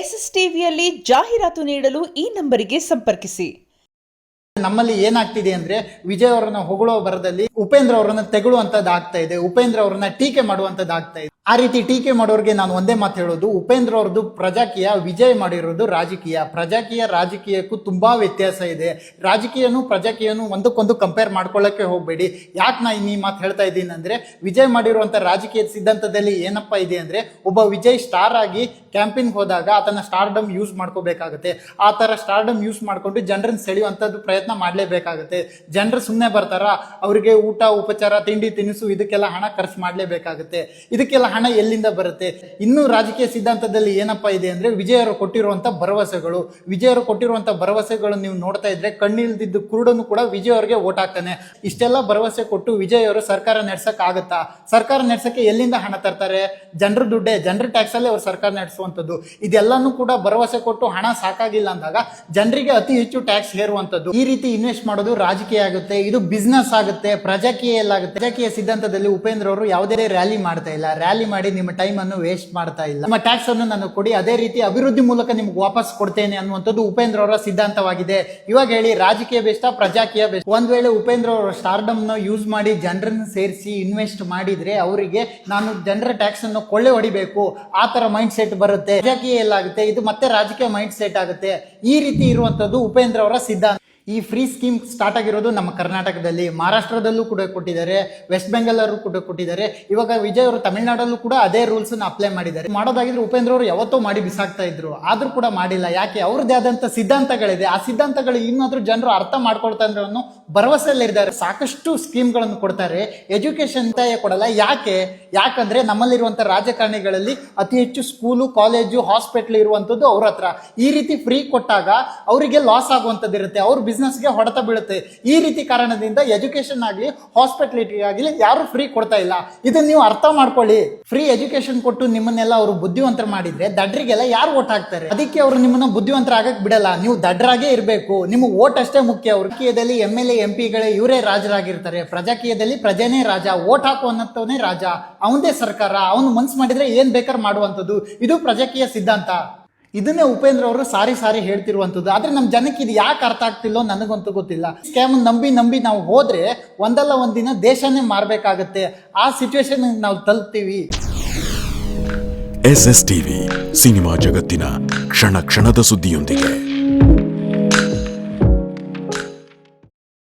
S S ಟಿವಿಯಲ್ಲಿ ಜಾಹೀರಾತು ನೀಡಲು ಈ ನಂಬರಿಗೆ ಸಂಪರ್ಕಿಸಿ. ನಮ್ಮಲ್ಲಿ ಏನಾಗ್ತಿದೆ ಅಂದ್ರೆ ವಿಜಯ್ ಅವರನ್ನ ಹೊಗಳೋ ಬರದಲ್ಲಿ ಉಪೇಂದ್ರ ಅವರನ್ನ ತೆಗೊಳ್ಳುವಂತದ್ದು ಆಗ್ತಾ ಇದೆ, ಉಪೇಂದ್ರ ಅವರನ್ನ ಟೀಕೆ ಮಾಡುವಂತದ್ದು ಆಗ್ತಾ ಇದೆ. ಆ ರೀತಿ ಟೀಕೆ ಮಾಡೋರಿಗೆ ನಾನು ಒಂದೇ ಮಾತು ಹೇಳೋದು, ಉಪೇಂದ್ರ ಅವ್ರದ್ದು ಪ್ರಜಾಕೀಯ, ವಿಜಯ್ ಮಾಡಿರೋದು ರಾಜಕೀಯ. ಪ್ರಜಾಕೀಯ ರಾಜಕೀಯಕ್ಕೂ ತುಂಬಾ ವ್ಯತ್ಯಾಸ ಇದೆ. ರಾಜಕೀಯನು ಪ್ರಜಾಕೀಯನು ಒಂದಕ್ಕೊಂದು ಕಂಪೇರ್ ಮಾಡ್ಕೊಳ್ಳಕ್ಕೆ ಹೋಗ್ಬೇಡಿ. ಯಾಕೆ ನಾ ಈ ಮಾತು ಹೇಳ್ತಾ ಇದ್ದೀನಿ ಅಂದ್ರೆ, ವಿಜಯ್ ಮಾಡಿರುವಂತ ರಾಜಕೀಯ ಸಿದ್ಧಾಂತದಲ್ಲಿ ಏನಪ್ಪಾ ಇದೆ ಅಂದ್ರೆ, ಒಬ್ಬ ವಿಜಯ್ ಸ್ಟಾರ್ ಆಗಿ ಕ್ಯಾಂಪಿಂಗ್ ಹೋದಾಗ ಆತನ ಸ್ಟಾರ್ಡಮ್ ಯೂಸ್ ಮಾಡ್ಕೋಬೇಕಾಗುತ್ತೆ. ಆ ತರ ಸ್ಟಾರ್ಡಮ್ ಯೂಸ್ ಮಾಡ್ಕೊಂಡು ಜನರನ್ನ ಸೆಳೆಯುವಂತದ್ದು ಪ್ರಯತ್ನ ಮಾಡ್ಲೇಬೇಕಾಗುತ್ತೆ. ಜನರು ಸುಮ್ಮನೆ ಬರ್ತಾರ? ಅವರಿಗೆ ಊಟ ಉಪಚಾರ ತಿಂಡಿ ತಿನಿಸು ಇದಕ್ಕೆಲ್ಲ ಹಣ ಖರ್ಚು ಮಾಡ್ಲೇಬೇಕಾಗುತ್ತೆ. ಇದಕ್ಕೆಲ್ಲ ಹಣ ಎಲ್ಲಿಂದ ಬರುತ್ತೆ? ಇನ್ನು ರಾಜಕೀಯ ಸಿದ್ಧಾಂತದಲ್ಲಿ ಏನಪ್ಪಾ ಇದೆ ಅಂದ್ರೆ, ವಿಜಯ್ ಅವರು ಕೊಟ್ಟಿರುವಂತ ಭರವಸೆಗಳು, ವಿಜಯ್ ಅವರು ಕೊಟ್ಟಿರುವಂತ ಭರವಸೆಗಳು ನೀವು ನೋಡ್ತಾ ಇದ್ರೆ ಕಣ್ಣಿಲ್ದಿದ್ದು ಕುರುಡನು ಕೂಡ ವಿಜಯ್ ಅವರಿಗೆ ಓಟ್ ಹಾಕ್ತಾನೆ. ಇಷ್ಟೆಲ್ಲ ಭರವಸೆ ಕೊಟ್ಟು ವಿಜಯ್ ಅವರು ಸರ್ಕಾರ ನಡೆಸಕ್ ಆಗತ್ತಾ? ಸರ್ಕಾರ ನಡೆಸಕ್ಕೆ ಎಲ್ಲಿಂದ ಹಣ ತರ್ತಾರೆ? ಜನರ ದುಡ್ಡೇ, ಜನರ ಟ್ಯಾಕ್ಸ್ ಅಲ್ಲೇ ಅವ್ರು ಸರ್ಕಾರ ನಡೆಸುವಂತದ್ದು. ಇದೆಲ್ಲಾನು ಕೂಡ ಭರವಸೆ ಕೊಟ್ಟು ಹಣ ಸಾಕಾಗಿಲ್ಲ ಅಂದಾಗ ಜನರಿಗೆ ಅತಿ ಹೆಚ್ಚು ಟ್ಯಾಕ್ಸ್ ಹೇರುವಂತದ್ದು. ಈ ರೀತಿ ಇನ್ವೆಸ್ಟ್ ಮಾಡೋದು ರಾಜಕೀಯ ಆಗುತ್ತೆ, ಇದು ಬಿಸ್ನೆಸ್ ಆಗುತ್ತೆ, ಪ್ರಜಾಕೀಯ ಎಲ್ಲಾಗುತ್ತೆ. ಪ್ರಜಾಕೀಯ ಸಿದ್ಧಾಂತದಲ್ಲಿ ಉಪೇಂದ್ರ ಅವರು ಯಾವುದೇ ರ್ಯಾಲಿ ಮಾಡ್ತಾ ಇಲ್ಲ. ರ್ಯಾಲಿ ಮಾಡಿ ನಿಮ್ಮ ಟೈಮ್ ಅನ್ನು ವೇಸ್ಟ್ ಮಾಡ್ತಾ ಇಲ್ಲ. ನಿಮ್ಮ ಟ್ಯಾಕ್ಸ್ ಅನ್ನು ನನಗೆ ಕೊಡಿ, ಅದೇ ರೀತಿ ಅಭಿವೃದ್ಧಿ ಮೂಲಕ ನಿಮ್ಗೆ ವಾಪಸ್ ಕೊಡ್ತೇನೆ ಅನ್ನುವಂಥದ್ದು ಉಪೇಂದ್ರ ಅವರ ಸಿದ್ಧಾಂತವಾಗಿದೆ. ಇವಾಗ ಹೇಳಿ, ರಾಜಕೀಯ ಬೆಸ್ಟಾ ಪ್ರಜಾಕೀಯ ಬೆಸ್ಟ್? ಒಂದ್ ವೇಳೆ ಉಪೇಂದ್ರ ಅವರ ಸ್ಟಾರ್ಡಮ್ ನ ಯೂಸ್ ಮಾಡಿ ಜನರನ್ನು ಸೇರಿಸಿ ಇನ್ವೆಸ್ಟ್ ಮಾಡಿದ್ರೆ ಅವರಿಗೆ ನಾನು ಜನರ ಟ್ಯಾಕ್ಸ್ ಅನ್ನು ಕೊಳ್ಳೆ ಹೊಡಿಬೇಕು ಆ ತರ ಮೈಂಡ್ ಸೆಟ್ ಬರುತ್ತೆ. ಪ್ರಜಾಕೀಯ ಎಲ್ಲಾಗುತ್ತೆ, ಇದು ಮತ್ತೆ ರಾಜಕೀಯ ಮೈಂಡ್ ಸೆಟ್ ಆಗುತ್ತೆ. ಈ ರೀತಿ ಇರುವಂತದ್ದು ಉಪೇಂದ್ರ ಅವರ ಸಿದ್ಧಾಂತ. ಈ ಫ್ರೀ ಸ್ಕೀಮ್ ಸ್ಟಾರ್ಟ್ ಆಗಿರೋದು ನಮ್ಮ ಕರ್ನಾಟಕದಲ್ಲಿ, ಮಹಾರಾಷ್ಟ್ರದಲ್ಲೂ ಕೂಡ ಕೊಟ್ಟಿದ್ದಾರೆ, ವೆಸ್ಟ್ ಬೆಂಗಾಲ್ ಅವರು ಕೂಡ ಕೊಟ್ಟಿದ್ದಾರೆ. ಇವಾಗ ವಿಜಯ್ ಅವರು ತಮಿಳುನಾಡಲ್ಲೂ ಕೂಡ ಅದೇ ರೂಲ್ಸ್ ಅಪ್ಲೈ ಮಾಡಿದ್ದಾರೆ. ಮಾಡೋದಾಗಿದ್ರೆ ಉಪೇಂದ್ರ ಅವರು ಯಾವತ್ತೋ ಮಾಡಿ ಬಿಸಾಕ್ತಾ ಇದ್ರು, ಆದ್ರೂ ಕೂಡ ಮಾಡಿಲ್ಲ. ಯಾಕೆ? ಅವ್ರದ್ದೇ ಆದಂತ ಸಿದ್ಧಾಂತಗಳಿದೆ. ಆ ಸಿದ್ಧಾಂತಗಳು ಇನ್ನಾದ್ರೂ ಜನರು ಅರ್ಥ ಮಾಡ್ಕೊಳ್ತಾ ಅಂದ್ರೆ ಅನ್ನೋ ಭರವಸೆಯಲ್ಲಿ ಇದ್ದಾರೆ. ಸಾಕಷ್ಟು ಸ್ಕೀಮ್ಗಳನ್ನು ಕೊಡ್ತಾರೆ, ಎಜುಕೇಶನ್ ಕೊಡಲ್ಲ. ಯಾಕಂದ್ರೆ ನಮ್ಮಲ್ಲಿರುವಂತ ರಾಜಕಾರಣಿಗಳಲ್ಲಿ ಅತಿ ಹೆಚ್ಚು ಸ್ಕೂಲು, ಕಾಲೇಜು, ಹಾಸ್ಪಿಟಲ್ ಇರುವಂತದ್ದು ಅವ್ರ ಹತ್ರ. ಈ ರೀತಿ ಫ್ರೀ ಕೊಟ್ಟಾಗ ಅವರಿಗೆ ಲಾಸ್ ಆಗುವಂತದ್ದು ಇರುತ್ತೆ, ಅವ್ರ ಬಿಸ್ನೆಸ್ಗೆ ಹೊಡೆತ ಬೀಳುತ್ತೆ. ಈ ರೀತಿ ಕಾರಣದಿಂದ ಎಜುಕೇಶನ್ ಆಗಲಿ ಹಾಸ್ಪಿಟಾಲಿಟಿ ಆಗಲಿ ಯಾರು ಫ್ರೀ ಕೊಡ್ತಾ ಇಲ್ಲ. ಇದನ್ನ ನೀವು ಅರ್ಥ ಮಾಡ್ಕೊಳ್ಳಿ. ಫ್ರೀ ಎಜುಕೇಶನ್ ಕೊಟ್ಟು ನಿಮ್ಮನ್ನೆಲ್ಲ ಅವರು ಬುದ್ಧಿವಂತರ ಮಾಡಿದ್ರೆ ದಡ್ರಿಗೆಲ್ಲ ಯಾರು ಓಟ್ ಹಾಕ್ತಾರೆ? ಅದಕ್ಕೆ ಅವರು ನಿಮ್ಮನ್ನ ಬುದ್ಧಿವಂತರ ಆಗಕ್ ಬಿಡಲ್ಲ. ನೀವು ದಡ್ರಾಗೇ ಇರಬೇಕು, ನಿಮ್ಗೆ ಓಟ್ ಅಷ್ಟೇ ಮುಖ್ಯ. ರಾಜಕೀಯದಲ್ಲಿ MLA MP ಗಳೇ ಇವರೇ ರಾಜರಾಗಿರ್ತಾರೆ, ಪ್ರಜಾಕೀಯದಲ್ಲಿ ಪ್ರಜೆನೇ ರಾಜ, ಓಟ್ ಹಾಕು ಅನ್ನೋನೇ ರಾಜ, ಅವನದೇ ಸರ್ಕಾರ, ಅವನು ಮನ್ಸು ಮಾಡಿದ್ರೆ ಏನ್ ಬೇಕಾದ್ರೆ ಮಾಡುವಂಥದ್ದು. ಇದು ಪ್ರಜಾಕೀಯ ಸಿದ್ಧಾಂತ. ಇದನ್ನೇ ಉಪೇಂದ್ರ ಅವರು ಸಾರಿ ಹೇಳ್ತಿರುವಂತದ್ದು. ಆದ್ರೆ ನಮ್ ಜನಕ್ಕೆ ಇದು ಯಾಕೆ ಅರ್ಥ ಆಗ್ತಿಲ್ಲೋ ನನಗಂತೂ ಗೊತ್ತಿಲ್ಲ. ಸ್ಕ್ಯಾಮ್ ನಂಬಿ ನಾವು ಹೋದ್ರೆ ಒಂದಲ್ಲ ಒಂದಿನ ದೇಶನೇ ಮಾರ್ಬೇಕಾಗತ್ತೆ. ಆ ಸಿಚುವೇಶನ್ ನಾವು ತಲುಪ್ತೀವಿ. SS TV ಸಿನಿಮಾ ಜಗತ್ತಿನ ಕ್ಷಣ ಕ್ಷಣದ ಸುದ್ದಿಯೊಂದಿಗೆ.